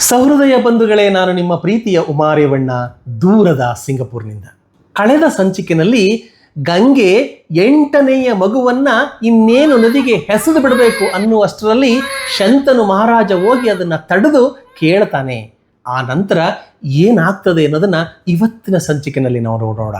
ಸಹೃದಯ ಬಂಧುಗಳೇ, ನಾನು ನಿಮ್ಮ ಪ್ರೀತಿಯ ಉಮಾರೇವಣ್ಣ, ದೂರದ ಸಿಂಗಪುರ್ನಿಂದ. ಕಳೆದ ಸಂಚಿಕೆಯಲ್ಲಿ ಗಂಗೆ 8ನೆಯ ಮಗುವನ್ನ ಇನ್ನೇನು ನದಿಗೆ ಎಸೆದು ಬಿಡಬೇಕು ಅನ್ನುವಷ್ಟರಲ್ಲಿ ಶಂತನು ಮಹಾರಾಜ ಹೋಗಿ ಅದನ್ನ ತಡೆದು ಕೇಳ್ತಾನೆ. ಆ ನಂತರ ಏನಾಗ್ತದೆ ಅನ್ನೋದನ್ನ ಇವತ್ತಿನ ಸಂಚಿಕೆಯಲ್ಲಿ ನಾವು ನೋಡೋಣ.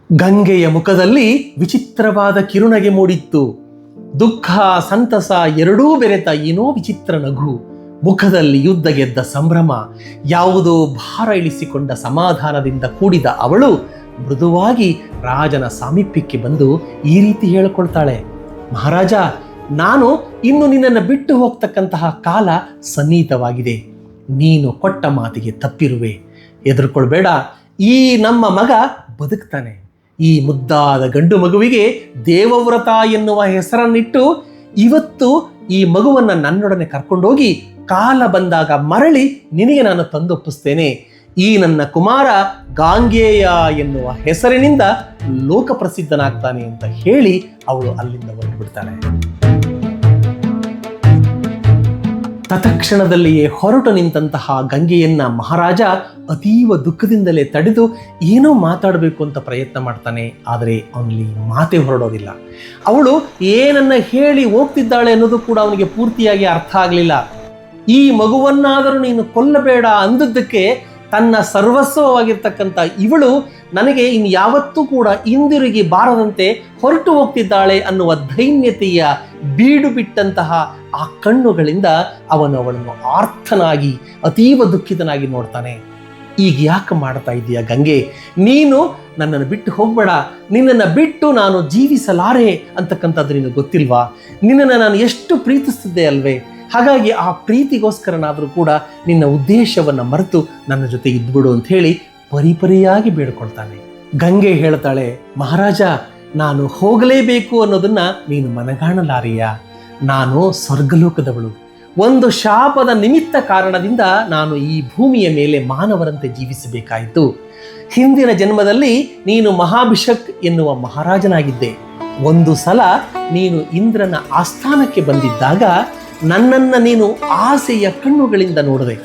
ಗಂಗೆಯ ಮುಖದಲ್ಲಿ ವಿಚಿತ್ರವಾದ ಕಿರುನಗೆ ಮೂಡಿತ್ತು. ದುಃಖ ಸಂತಸ ಎರಡೂ ಬೆರೆತ ಏನೋ ವಿಚಿತ್ರ ನಗು. ಮುಖದಲ್ಲಿ ಯುದ್ಧ ಗೆದ್ದ ಸಂಭ್ರಮ, ಯಾವುದೋ ಭಾರ ಇಳಿಸಿಕೊಂಡ ಸಮಾಧಾನದಿಂದ ಕೂಡಿದ ಅವಳು ಮೃದುವಾಗಿ ರಾಜನ ಸಾಮೀಪ್ಯಕ್ಕೆ ಬಂದು ಈ ರೀತಿ ಹೇಳಿಕೊಳ್ತಾಳೆ. ಮಹಾರಾಜ, ನಾನು ಇನ್ನು ನಿನ್ನನ್ನು ಬಿಟ್ಟು ಹೋಗ್ತಕ್ಕಂತಹ ಕಾಲ ಸನ್ನಿಹಿತವಾಗಿದೆ. ನೀನು ಕೊಟ್ಟ ಮಾತಿಗೆ ತಪ್ಪಿರುವೆ. ಹೆದರ್ಕೊಳ್ಬೇಡ, ಈ ನಮ್ಮ ಮಗ ಬದುಕ್ತಾನೆ. ಈ ಮುದ್ದಾದ ಗಂಡು ಮಗುವಿಗೆ ದೇವವ್ರತ ಎನ್ನುವ ಹೆಸರನ್ನಿಟ್ಟು ಇವತ್ತು ಈ ಮಗುವನ್ನು ನನ್ನೊಡನೆ ಕರ್ಕೊಂಡೋಗಿ ಕಾಲ ಬಂದಾಗ ಮರಳಿ ನಿನಗೆ ನಾನು ತಂದೊಪ್ಪಿಸ್ತೇನೆ. ಈ ನನ್ನ ಕುಮಾರ ಗಾಂಗೇಯ ಎನ್ನುವ ಹೆಸರಿನಿಂದ ಲೋಕಪ್ರಸಿದ್ಧನಾಗ್ತಾನೆ ಅಂತ ಹೇಳಿ ಅವಳು ಅಲ್ಲಿಂದ ಹೊರಟು ಬಿಡ್ತಾಳೆ. ತತ್ಕ್ಷಣದಲ್ಲಿಯೇ ಹೊರಟು ನಿಂತಹ ಗಂಗೆಯನ್ನ ಮಹಾರಾಜ ಅತೀವ ದುಃಖದಿಂದಲೇ ತಡೆದು ಏನೋ ಮಾತಾಡಬೇಕು ಅಂತ ಪ್ರಯತ್ನ ಮಾಡ್ತಾನೆ. ಆದರೆ ಅವನಲ್ಲಿ ಮಾತೇ ಹೊರಡೋದಿಲ್ಲ. ಅವಳು ಏನನ್ನ ಹೇಳಿ ಹೋಗ್ತಿದ್ದಾಳೆ ಅನ್ನೋದು ಕೂಡ ಅವನಿಗೆ ಪೂರ್ತಿಯಾಗಿ ಅರ್ಥ ಆಗಲಿಲ್ಲ. ಈ ಮಗುವನ್ನಾದರೂ ನೀನು ಕೊಲ್ಲಬೇಡ ಅಂದದ್ದಕ್ಕೆ ತನ್ನ ಸರ್ವಸ್ವವಾಗಿರ್ತಕ್ಕಂಥ ಇವಳು ನನಗೆ ಇನ್ಯಾವತ್ತೂ ಕೂಡ ಹಿಂದಿರುಗಿ ಬಾರದಂತೆ ಹೊರಟು ಹೋಗ್ತಿದ್ದಾಳೆ ಅನ್ನುವ ದೈನ್ಯತೆಯ ಬೀಡು ಬಿಟ್ಟಂತಹ ಆ ಕಣ್ಣುಗಳಿಂದ ಅವಳನ್ನು ಆರ್ತನಾಗಿ ಅತೀವ ದುಃಖಿತನಾಗಿ ನೋಡ್ತಾನೆ. ಈಗ ಯಾಕೆ ಮಾಡ್ತಾ ಇದೀಯ ಗಂಗೆ? ನೀನು ನನ್ನನ್ನು ಬಿಟ್ಟು ಹೋಗ್ಬೇಡ. ನಿನ್ನನ್ನು ಬಿಟ್ಟು ನಾನು ಜೀವಿಸಲಾರೆ ಅಂತಕ್ಕಂಥದ್ದು ನಿನಗೆ ಗೊತ್ತಿಲ್ವಾ? ನಿನ್ನನ್ನು ನಾನು ಎಷ್ಟು ಪ್ರೀತಿಸ್ತಿದ್ದೆ ಅಲ್ವೇ? ಹಾಗಾಗಿ ಆ ಪ್ರೀತಿಗೋಸ್ಕರನಾದರೂ ಕೂಡ ನಿನ್ನ ಉದ್ದೇಶವನ್ನು ಮರೆತು ನನ್ನ ಜೊತೆ ಇದ್ಬಿಡು ಅಂತ ಹೇಳಿ ಪರಿಪರಿಯಾಗಿ ಬೇಡ್ಕೊಳ್ತಾನೆ. ಗಂಗೆ ಹೇಳ್ತಾಳೆ, ಮಹಾರಾಜ, ನಾನು ಹೋಗಲೇಬೇಕು ಅನ್ನೋದನ್ನ ನೀನು ಮನಗಾಣಲಾರೆಯ. ನಾನು ಸ್ವರ್ಗಲೋಕದವಳು. ಒಂದು ಶಾಪದ ನಿಮಿತ್ತ ಕಾರಣದಿಂದ ನಾನು ಈ ಭೂಮಿಯ ಮೇಲೆ ಮಾನವರಂತೆ ಜೀವಿಸಬೇಕಾಯಿತು. ಹಿಂದಿನ ಜನ್ಮದಲ್ಲಿ ನೀನು ಮಹಾಭಿಷಕ್ ಎನ್ನುವ ಮಹಾರಾಜನಾಗಿದ್ದೆ. ಒಂದು ಸಲ ನೀನು ಇಂದ್ರನ ಆಸ್ಥಾನಕ್ಕೆ ಬಂದಿದ್ದಾಗ ನನ್ನನ್ನು ನೀನು ಆಸೆಯ ಕಣ್ಣುಗಳಿಂದ ನೋಡಿದೆ.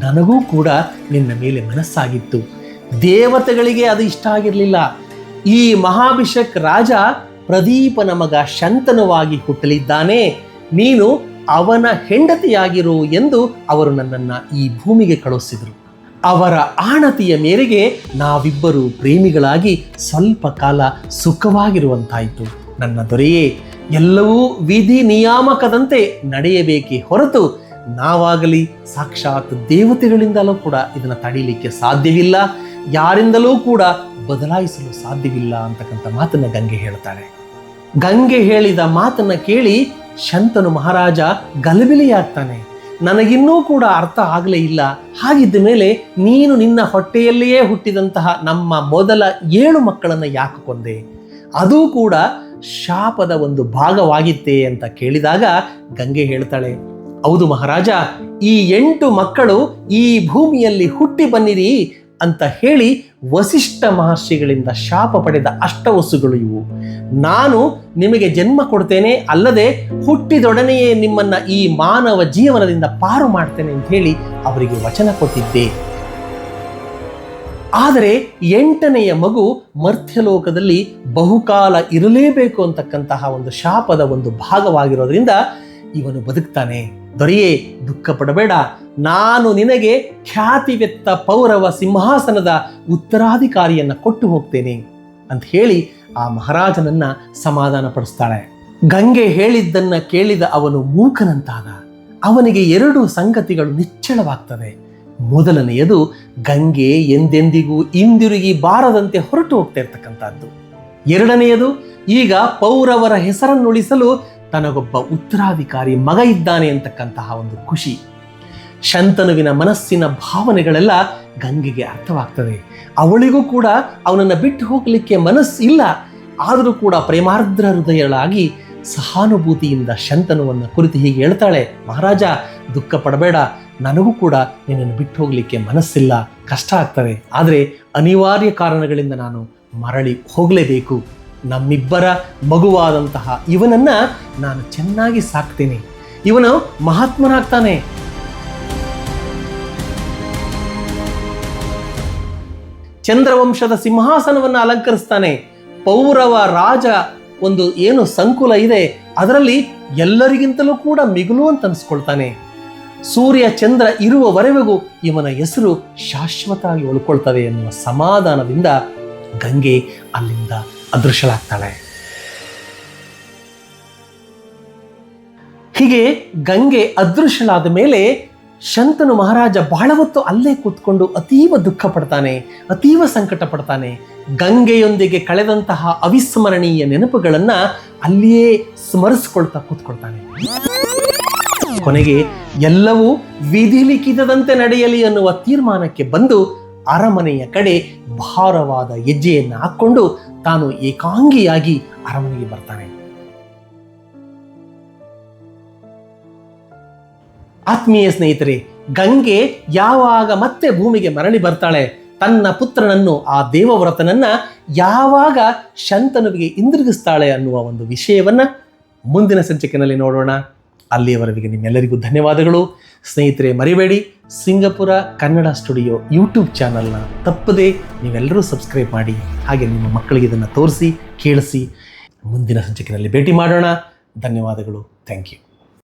ನನಗೂ ಕೂಡ ನಿನ್ನ ಮೇಲೆ ಮನಸ್ಸಾಗಿತ್ತು. ದೇವತೆಗಳಿಗೆ ಅದು ಇಷ್ಟ ಆಗಿರಲಿಲ್ಲ. ಈ ಮಹಾಭಿಷಕ್ ರಾಜ ಪ್ರದೀಪನ ಮಗ ಶಂತನುವಾಗಿ ಹುಟ್ಟಲಿದ್ದಾನೆ, ನೀನು ಅವನ ಹೆಂಡತಿಯಾಗಿರು ಎಂದು ಅವರು ನನ್ನನ್ನು ಈ ಭೂಮಿಗೆ ಕಳುಹಿಸಿದರು. ಅವರ ಆಣತಿಯ ಮೇರೆಗೆ ನಾವಿಬ್ಬರು ಪ್ರೇಮಿಗಳಾಗಿ ಸ್ವಲ್ಪ ಕಾಲ ಸುಖವಾಗಿರುವಂತಾಯಿತು. ನನ್ನ ದೊರೆಯೇ, ಎಲ್ಲವೂ ವಿಧಿ ನಿಯಾಮಕದಂತೆ ನಡೆಯಬೇಕೇ ಹೊರತು ನಾವಾಗಲಿ ಸಾಕ್ಷಾತ್ ದೇವತೆಗಳಿಂದಲೂ ಕೂಡ ಇದನ್ನು ತಡೀಲಿಕ್ಕೆ ಸಾಧ್ಯವಿಲ್ಲ, ಯಾರಿಂದಲೂ ಕೂಡ ಬದಲಾಯಿಸಲು ಸಾಧ್ಯವಿಲ್ಲ ಅಂತಕ್ಕಂಥ ಮಾತನ್ನ ಗಂಗೆ ಹೇಳ್ತಾಳೆ. ಗಂಗೆ ಹೇಳಿದ ಮಾತನ್ನ ಕೇಳಿ ಶಂತನು ಮಹಾರಾಜ ಗಲಿಬಿಲಿಯಾಗ್ತಾನೆ. ನನಗಿನ್ನೂ ಕೂಡ ಅರ್ಥ ಆಗಲೇ ಇಲ್ಲ. ಹಾಗಿದ್ದ ಮೇಲೆ ನೀನು ನಿನ್ನ ಹೊಟ್ಟೆಯಲ್ಲಿಯೇ ಹುಟ್ಟಿದಂತಹ ನಮ್ಮ ಮೊದಲ 7 ಮಕ್ಕಳನ್ನು ಯಾಕೆ ಕೊಂದೆ? ಅದೂ ಕೂಡ ಶಾಪದ ಒಂದು ಭಾಗವಾಗಿತ್ತೇ ಅಂತ ಕೇಳಿದಾಗ ಗಂಗೆ ಹೇಳ್ತಾಳೆ, ಹೌದು ಮಹಾರಾಜ, ಈ 8 ಮಕ್ಕಳು ಈ ಭೂಮಿಯಲ್ಲಿ ಹುಟ್ಟಿ ಬನ್ನಿರಿ ಅಂತ ಹೇಳಿ ವಸಿಷ್ಠ ಮಹರ್ಷಿಗಳಿಂದ ಶಾಪ ಪಡೆದ ಅಷ್ಟವಸುಗಳು ಇವು. ನಾನು ನಿಮಗೆ ಜನ್ಮ ಕೊಡ್ತೇನೆ, ಅಲ್ಲದೆ ಹುಟ್ಟಿದೊಡನೆಯೇ ನಿಮ್ಮನ್ನ ಈ ಮಾನವ ಜೀವನದಿಂದ ಪಾರು ಮಾಡ್ತೇನೆ ಅಂತ ಹೇಳಿ ಅವರಿಗೆ ವಚನ ಕೊಟ್ಟಿದ್ದೆ. ಆದರೆ 8ನೆಯ ಮಗು ಮರ್ತ್ಯಲೋಕದಲ್ಲಿ ಬಹುಕಾಲ ಇರಲೇಬೇಕು ಅಂತಕ್ಕಂತಹ ಒಂದು ಶಾಪದ ಒಂದು ಭಾಗವಾಗಿರೋದ್ರಿಂದ ಇವನು ಬದುಕ್ತಾನೆ. ದೊರೆಯೇ, ದುಃಖ ಪಡಬೇಡ. ನಾನು ನಿನಗೆ ಖ್ಯಾತಿವೆತ್ತ ಪೌರವ ಸಿಂಹಾಸನದ ಉತ್ತರಾಧಿಕಾರಿಯನ್ನ ಕೊಟ್ಟು ಹೋಗ್ತೇನೆ ಅಂತ ಹೇಳಿ ಆ ಮಹಾರಾಜನನ್ನ ಸಮಾಧಾನ ಪಡಿಸ್ತಾಳೆ. ಗಂಗೆ ಹೇಳಿದ್ದನ್ನ ಕೇಳಿದ ಅವನು ಮೂಕನಂತಾದ. ಅವನಿಗೆ 2 ಸಂಗತಿಗಳು ನಿಚ್ಚಳವಾಗ್ತದೆ. ಮೊದಲನೆಯದು, ಗಂಗೆ ಎಂದೆಂದಿಗೂ ಹಿಂದಿರುಗಿ ಬಾರದಂತೆ ಹೊರಟು ಹೋಗ್ತಾ ಇರ್ತಕ್ಕಂಥದ್ದು. 2ನೆಯದು, ಈಗ ಪೌರವರ ಹೆಸರನ್ನುಳಿಸಲು ತನಗೊಬ್ಬ ಉತ್ತರಾಧಿಕಾರಿ ಮಗ ಇದ್ದಾನೆ ಅಂತಕ್ಕಂತಹ ಒಂದು ಖುಷಿ. ಶಂತನುವಿನ ಮನಸ್ಸಿನ ಭಾವನೆಗಳೆಲ್ಲ ಗಂಗೆಗೆ ಅರ್ಥವಾಗ್ತದೆ. ಅವಳಿಗೂ ಕೂಡ ಅವನನ್ನು ಬಿಟ್ಟು ಹೋಗಲಿಕ್ಕೆ ಮನಸ್ಸಿಲ್ಲ. ಆದರೂ ಕೂಡ ಪ್ರೇಮಾರ್ದ್ರ ಹೃದಯಳಾಗಿ ಸಹಾನುಭೂತಿಯಿಂದ ಶಂತನುವನ್ನು ಕುರಿತು ಹೀಗೆ ಹೇಳ್ತಾಳೆ, ಮಹಾರಾಜ ದುಃಖ ಪಡಬೇಡ, ನನಗೂ ಕೂಡ ನಿನ್ನನ್ನು ಬಿಟ್ಟು ಹೋಗಲಿಕ್ಕೆ ಮನಸ್ಸಿಲ್ಲ, ಕಷ್ಟ ಆಗ್ತದೆ. ಆದರೆ ಅನಿವಾರ್ಯ ಕಾರಣಗಳಿಂದ ನಾನು ಮರಳಿ ಹೋಗಲೇಬೇಕು. ನಮ್ಮಿಬ್ಬರ ಮಗುವಾದಂತಹ ಇವನನ್ನು ನಾನು ಚೆನ್ನಾಗಿ ಸಾಕ್ತೇನೆ. ಇವನು ಮಹಾತ್ಮನಾಗ್ತಾನೆ. ಚಂದ್ರವಂಶದ ಸಿಂಹಾಸನವನ್ನು ಅಲಂಕರಿಸ್ತಾನೆ. ಪೌರವ ರಾಜ ಒಂದು ಏನು ಸಂಕುಲ ಇದೆ ಅದರಲ್ಲಿ ಎಲ್ಲರಿಗಿಂತಲೂ ಕೂಡ ಮಿಗುಲು ಅಂತ ಅನಿಸ್ಕೊಳ್ತಾನೆ. ಸೂರ್ಯ ಚಂದ್ರ ಇರುವವರೆಗೂ ಇವನ ಹೆಸರು ಶಾಶ್ವತವಾಗಿ ಉಳ್ಕೊಳ್ತದೆ ಎನ್ನುವ ಸಮಾಧಾನದಿಂದ ಗಂಗೆ ಅಲ್ಲಿಂದ ಅದೃಶ್ಯಳಾಗ್ತಾಳೆ. ಹೀಗೆ ಗಂಗೆ ಅದೃಶ್ಯಳಾದ ಮೇಲೆ ಶಂತನು ಮಹಾರಾಜ ಬಹಳ ಹೊತ್ತು ಅಲ್ಲೇ ಕೂತ್ಕೊಂಡು ಅತೀವ ದುಃಖ ಪಡ್ತಾನೆ, ಅತೀವ ಸಂಕಟ ಪಡ್ತಾನೆ. ಗಂಗೆಯೊಂದಿಗೆ ಕಳೆದಂತಹ ಅವಿಸ್ಮರಣೀಯ ನೆನಪುಗಳನ್ನ ಅಲ್ಲಿಯೇ ಸ್ಮರಿಸ್ಕೊಳ್ತಾ ಕೂತ್ಕೊಳ್ತಾನೆ. ಕೊನೆಗೆ ಎಲ್ಲವೂ ವಿಧಿ ಲಿಖಿತದಂತೆ ನಡೆಯಲಿ ಅನ್ನುವ ತೀರ್ಮಾನಕ್ಕೆ ಬಂದು ಅರಮನೆಯ ಕಡೆ ಭಾರವಾದ ಹೆಜ್ಜೆಯನ್ನು ಹಾಕ್ಕೊಂಡು ತಾನು ಏಕಾಂಗಿಯಾಗಿ ಅರಮನೆಗೆ ಬರ್ತಾನೆ. ಆತ್ಮೀಯ ಸ್ನೇಹಿತರೆ, ಗಂಗೆ ಯಾವಾಗ ಮತ್ತೆ ಭೂಮಿಗೆ ಮರಳಿ ಬರ್ತಾಳೆ, ತನ್ನ ಪುತ್ರನನ್ನು ಆ ದೇವವ್ರತನನ್ನ ಯಾವಾಗ ಶಂತನುವಿಗೆ ಹಿಂದಿರುಗಿಸ್ತಾಳೆ ಅನ್ನುವ ಒಂದು ವಿಷಯವನ್ನ ಮುಂದಿನ ಸಂಚಿಕೆಯಲ್ಲಿ ನೋಡೋಣ. ಅಲ್ಲಿಯವರೆಗೆ ನಿಮ್ಮೆಲ್ಲರಿಗೂ ಧನ್ಯವಾದಗಳು. ಸ್ನೇಹಿತರೆ, ಮರಿಬೇಡಿ, ಸಿಂಗಪುರ ಕನ್ನಡ ಸ್ಟುಡಿಯೋ ಯೂಟ್ಯೂಬ್ ಚಾನಲ್ನ ತಪ್ಪದೆ ನೀವೆಲ್ಲರೂ ಸಬ್ಸ್ಕ್ರೈಬ್ ಮಾಡಿ. ಹಾಗೆ ನಿಮ್ಮ ಮಕ್ಕಳಿಗೆ ಇದನ್ನು ತೋರಿಸಿ, ಕೇಳಿಸಿ. ಮುಂದಿನ ಸಂಚಿಕೆಯಲ್ಲಿ ಭೇಟಿ ಮಾಡೋಣ. ಧನ್ಯವಾದಗಳು. Thank you.